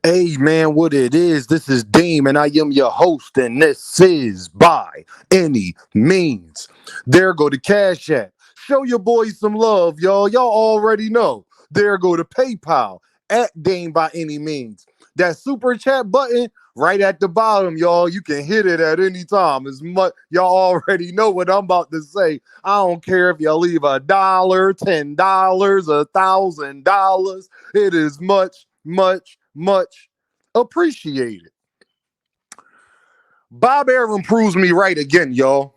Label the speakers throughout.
Speaker 1: Hey man, what it is? This is Deem, and I am your host, and this is By Any Means. There go the Cash App. Show your boys some love, y'all. Y'all already know. There go the PayPal at Deem by Any Means. That super chat button right at the bottom, y'all. You can hit it at any time. As much y'all already know what I'm about to say. I don't care if you leave $1, $10, $1,000. It is much appreciated. Bob Arum proves me right again, y'all.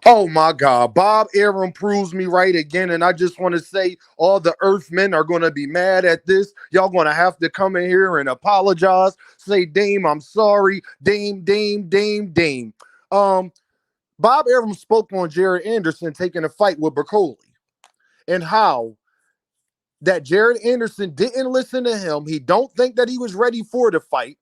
Speaker 1: Oh my God, Bob Arum proves me right again, and I just want to say all the Earthmen are going to be mad at this. Y'all going to have to come in here and apologize. Say, Dame, I'm sorry. Dame. Um, Bob Arum spoke on Jared Anderson taking a fight with Broccoli and how that Jared Anderson didn't listen to him. He don't think that he was ready for the fight.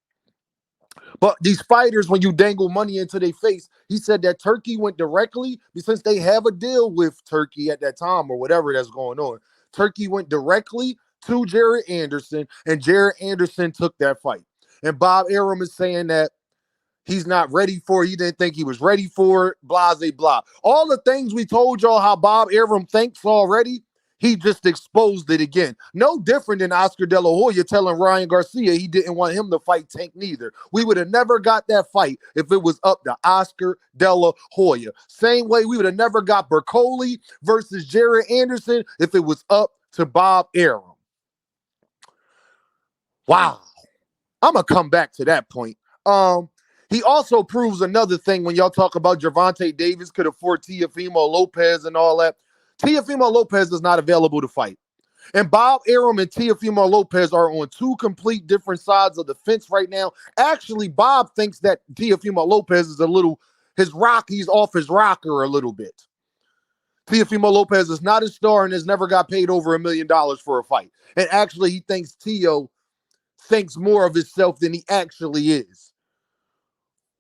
Speaker 1: But these fighters, when you dangle money into their face, he said that Turkey went directly, since they have a deal with Turkey at that time or whatever that's going on. Turkey went directly to Jared Anderson, and Jared Anderson took that fight. And Bob Arum is saying that he's not ready for it. He didn't think he was ready for it, blah, blah, blah. All the things we told y'all how Bob Arum thinks already, he just exposed it again. No different than Oscar De La Hoya telling Ryan Garcia he didn't want him to fight Tank neither. We would have never got that fight if it was up to Oscar De La Hoya. Same way we would have never got Bercoli versus Jared Anderson if it was up to Bob Arum. Wow. I'm going to come back to that point. He also proves another thing when y'all talk about Gervonta Davis could afford Teofimo Lopez and all that. Teofimo Lopez is not available to fight. And Bob Arum and Teofimo Lopez are on two complete different sides of the fence right now. Actually, Bob thinks that Teofimo Lopez is he's off his rocker a little bit. Teofimo Lopez is not a star and has never got paid over $1 million for a fight. And actually, he thinks Teo thinks more of himself than he actually is.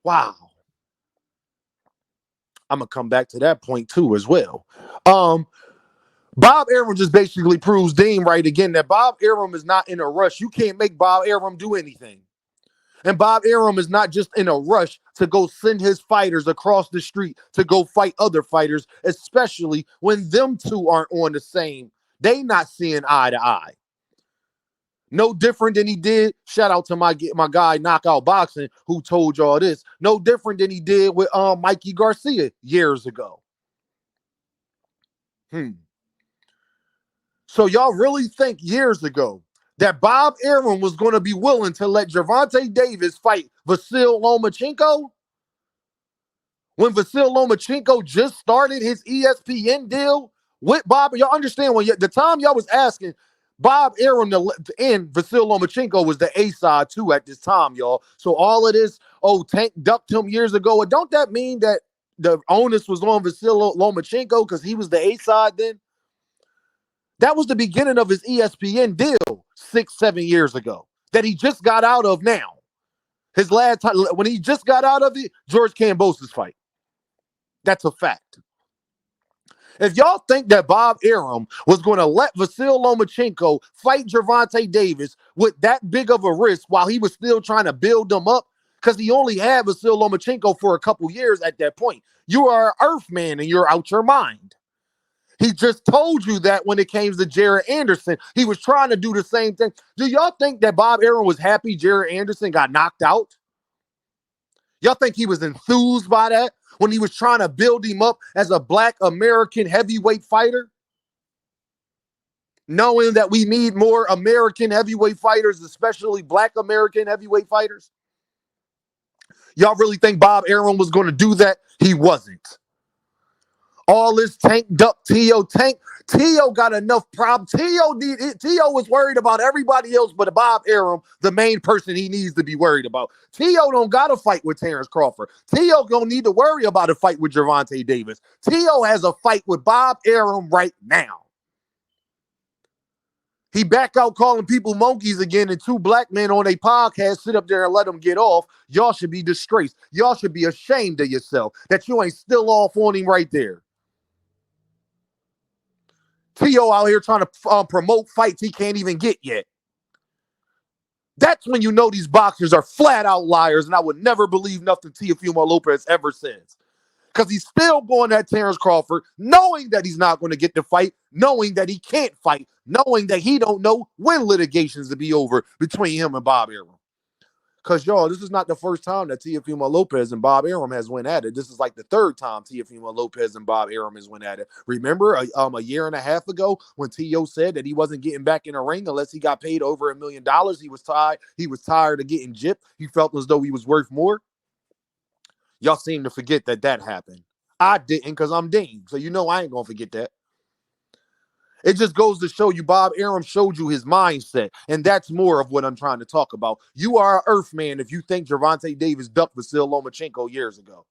Speaker 1: Wow. I'm gonna come back to that point too as well. Bob Arum just basically proves Dean right again that Bob Arum is not in a rush. You can't make Bob Arum do anything. And Bob Arum is not just in a rush to go send his fighters across the street to go fight other fighters, especially when them two aren't on the same. They not seeing eye to eye. No different than he did. Shout out to my guy Knockout Boxing who told y'all this. No different than he did with Mikey Garcia years ago. So y'all really think years ago that Bob Arum was going to be willing to let Gervonta Davis fight Vasyl Lomachenko? When Vasyl Lomachenko just started his ESPN deal with Bob, y'all understand when the time y'all was asking, Bob Arum and Vasyl Lomachenko was the A side too at this time, y'all. So all of this, Tank ducked him years ago. And don't that mean that the onus was on Vasyl Lomachenko because he was the A side then? That was the beginning of his ESPN deal 6-7 years ago that he just got out of now. His last time, when he just got out of it, George Kambosos fight. That's a fact. If y'all think that Bob Arum was going to let Vasyl Lomachenko fight Gervonta Davis with that big of a risk while he was still trying to build them up, because he only had Vasyl Lomachenko for a couple years at that point, you are an Earthman and you're out your mind. He just told you that when it came to Jared Anderson, he was trying to do the same thing. Do y'all think that Bob Arum was happy Jared Anderson got knocked out? Y'all think he was enthused by that when he was trying to build him up as a Black American heavyweight fighter? Knowing that we need more American heavyweight fighters, especially Black American heavyweight fighters? Y'all really think Bob Arum was going to do that? He wasn't. All this Tank duck Teo. Teo got enough problems. Teo was worried about everybody else but Bob Arum, the main person he needs to be worried about. Teo don't got to fight with Terrence Crawford. Teo don't need to worry about a fight with Gervonta Davis. Teo has a fight with Bob Arum right now. He back out calling people monkeys again, and two black men on a podcast sit up there and let them get off. Y'all should be disgraced. Y'all should be ashamed of yourself that you ain't still off on him right there. Teo out here trying to promote fights he can't even get yet. That's when you know these boxers are flat out liars, and I would never believe nothing Teofimo Lopez ever says. Because he's still going at Terrence Crawford, knowing that he's not going to get the fight, knowing that he can't fight, knowing that he don't know when litigation's to be over between him and Bob Arum. Because, y'all, this is not the first time that Teofimo Lopez and Bob Arum has went at it. This is like the third time Teofimo Lopez and Bob Arum has went at it. Remember a year and a half ago when Teo said that he wasn't getting back in the ring unless he got paid over $1 million. He was tired of getting gypped. He felt as though he was worth more. Y'all seem to forget that happened. I didn't, because I'm Dean. So you know I ain't going to forget that. It just goes to show you Bob Arum showed you his mindset, and that's more of what I'm trying to talk about. You are an earth man if you think Gervonta Davis ducked Vasil Lomachenko years ago.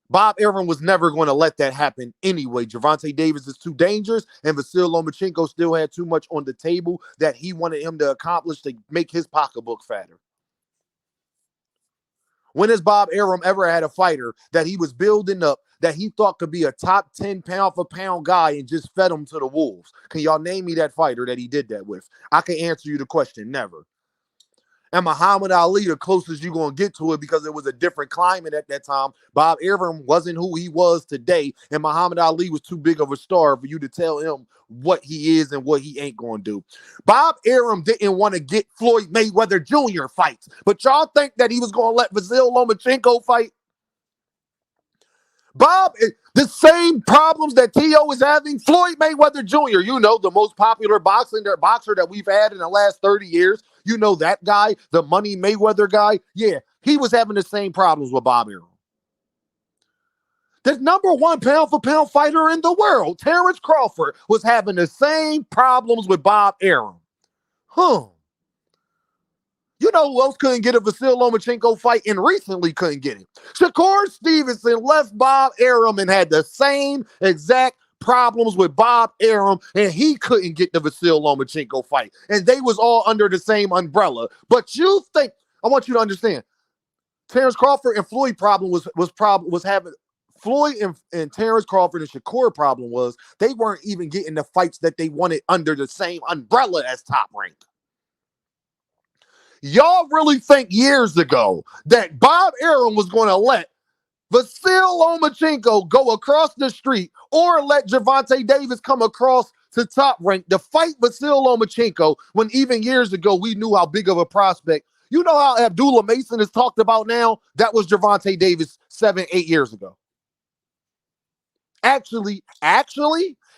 Speaker 1: Bob Arum was never going to let that happen anyway. Gervonta Davis is too dangerous, and Vasil Lomachenko still had too much on the table that he wanted him to accomplish to make his pocketbook fatter. When has Bob Arum ever had a fighter that he was building up that he thought could be a top 10 pound for pound guy and just fed him to the wolves? Can y'all name me that fighter that he did that with? I can answer you the question, never. And Muhammad Ali, the closest you're going to get to it because it was a different climate at that time. Bob Arum wasn't who he was today, and Muhammad Ali was too big of a star for you to tell him what he is and what he ain't going to do. Bob Arum didn't want to get Floyd Mayweather Jr. fights, but y'all think that he was going to let Vasil Lomachenko fight? Bob, the same problems that Teo is having, Floyd Mayweather Jr., you know, the most popular boxer that we've had in the last 30 years. You know that guy, the Money Mayweather guy? Yeah, he was having the same problems with Bob Arum. The number one pound for pound fighter in the world, Terrence Crawford, was having the same problems with Bob Arum. You know who else couldn't get a Vasil Lomachenko fight and recently couldn't get it? Shakur Stevenson left Bob Arum and had the same exact problems with Bob Arum, and he couldn't get the Vasil Lomachenko fight. And they was all under the same umbrella. But you think, I want you to understand, Terrence Crawford and Floyd problem was having Floyd and Terrence Crawford and Shakur problem was they weren't even getting the fights that they wanted under the same umbrella as Top Rank. Y'all really think years ago that Bob Arum was going to let Vasil Lomachenko go across the street or let Gervonta Davis come across to Top Rank to fight Vasil Lomachenko when even years ago we knew how big of a prospect? You know how Abdullah Mason is talked about now? That was Gervonta Davis 7-8 years ago. Actually,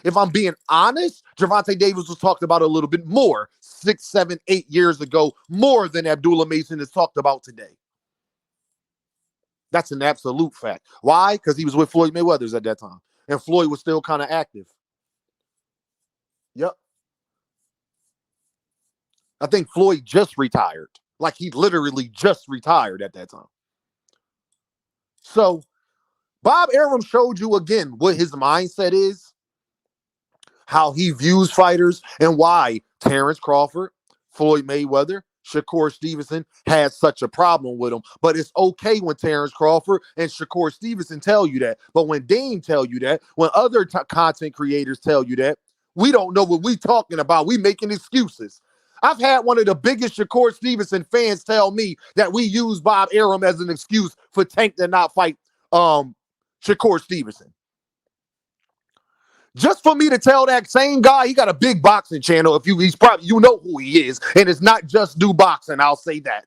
Speaker 1: if I'm being honest, Gervonta Davis was talked about a little bit more 6, 7, 8 years ago, more than Abdullah Mason is talked about today. That's an absolute fact. Why? Because he was with Floyd Mayweather at that time, and Floyd was still kind of active. Yep. I think Floyd just retired. Like he literally just retired at that time. So Bob Arum showed you again what his mindset is, how he views fighters, and why Terrence Crawford, Floyd Mayweather, Shakur Stevenson had such a problem with him. But it's okay when Terrence Crawford and Shakur Stevenson tell you that. But when Dean tell you that, when other content creators tell you that, we don't know what we talking about. We making excuses. I've had one of the biggest Shakur Stevenson fans tell me that we use Bob Arum as an excuse for Tank to not fight Shakur Stevenson. Just for me to tell that same guy, he got a big boxing channel. He's probably, you know who he is, and it's not just do boxing. I'll say that.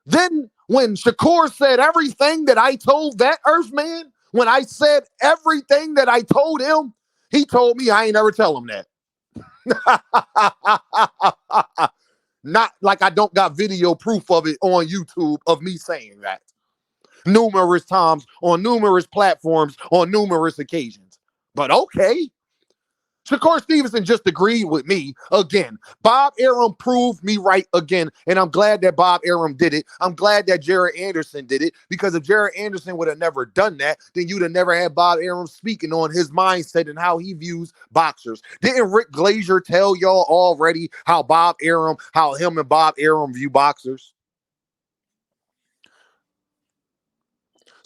Speaker 1: Then when Shakur said everything that I told that Earthman, when I said everything that I told him, he told me I ain't ever tell him that. Not like I don't got video proof of it on YouTube of me saying that. Numerous times on numerous platforms on numerous occasions. But okay. Shakur Stevenson just agreed with me again. Bob Arum proved me right again, and I'm glad that Bob Arum did it. I'm glad that Jared Anderson did it, because if Jared Anderson would have never done that, then you'd have never had Bob Arum speaking on his mindset and how he views boxers. Didn't Rick Glazier tell y'all already how him and Bob Arum view boxers?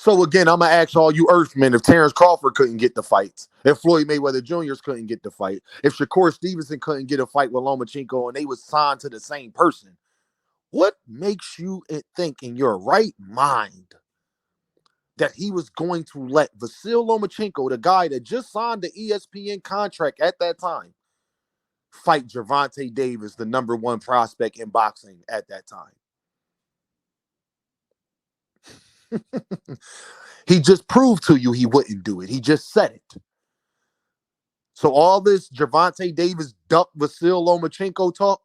Speaker 1: So again, I'm gonna ask all you Earthmen: if Terrence Crawford couldn't get the fights, if Floyd Mayweather Jr.'s couldn't get the fight, if Shakur Stevenson couldn't get a fight with Lomachenko, and they was signed to the same person, what makes you think in your right mind that he was going to let Vasyl Lomachenko, the guy that just signed the ESPN contract at that time, fight Gervonta Davis, the number one prospect in boxing at that time? He just proved to you he wouldn't do it. He just said it. So all this Gervonta Davis duck Vasyl Lomachenko talk,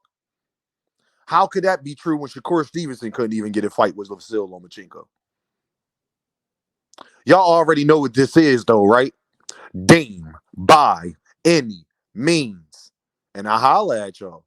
Speaker 1: how could that be true when Shakur Stevenson couldn't even get a fight with Vasyl Lomachenko? Y'all already know what this is, though, right? Dame by any means. And I holla at y'all.